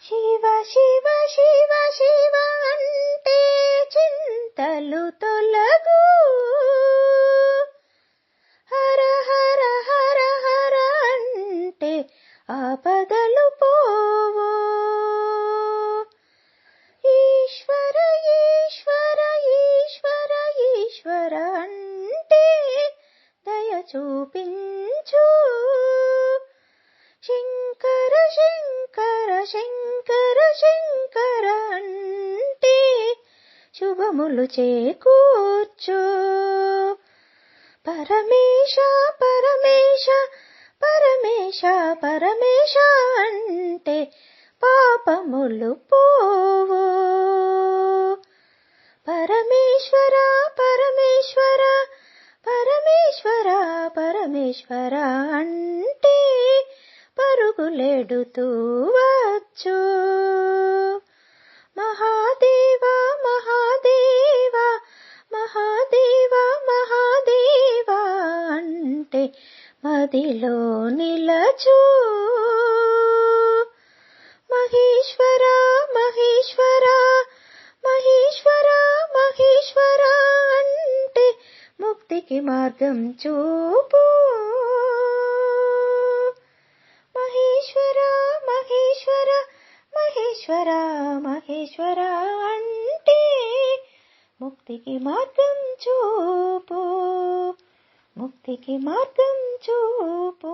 శివ శివ శివ శివ అంటే చింతలు తొలగు, హర హర హర హర అంటే ఆపదలు పోవు. ఈశ్వర ఈశ్వర ఈశ్వర ఈశ్వర అంటే దయ చూపించు. శంకర శంకర శంకర శంకర అంటే శుభములు చేకూర్చు. పరమేశ పరమేశ పరమేశ పరమేశ అంటే పాపములు పోవు. పరమేశ్వర పరమేశ్వర పరమేశ్వర పరమేశ్వర అంటే పరుగులెడుతూ వచ్చు. మహాదేవ మహాదేవ మహాదేవ మహాదేవ అంటే మదిలో నిలచు. మహేశ్వర మహేశ్వర మహేశ్వర మహేశ్వర అంటే ముక్తికి మార్గం చూపు. మహేశ్వర మహేశ్వర మహేశ్వర మహేశ్వర అంటే ముక్తికి మార్గం చూపు. ముక్తికి మార్గం చూపు.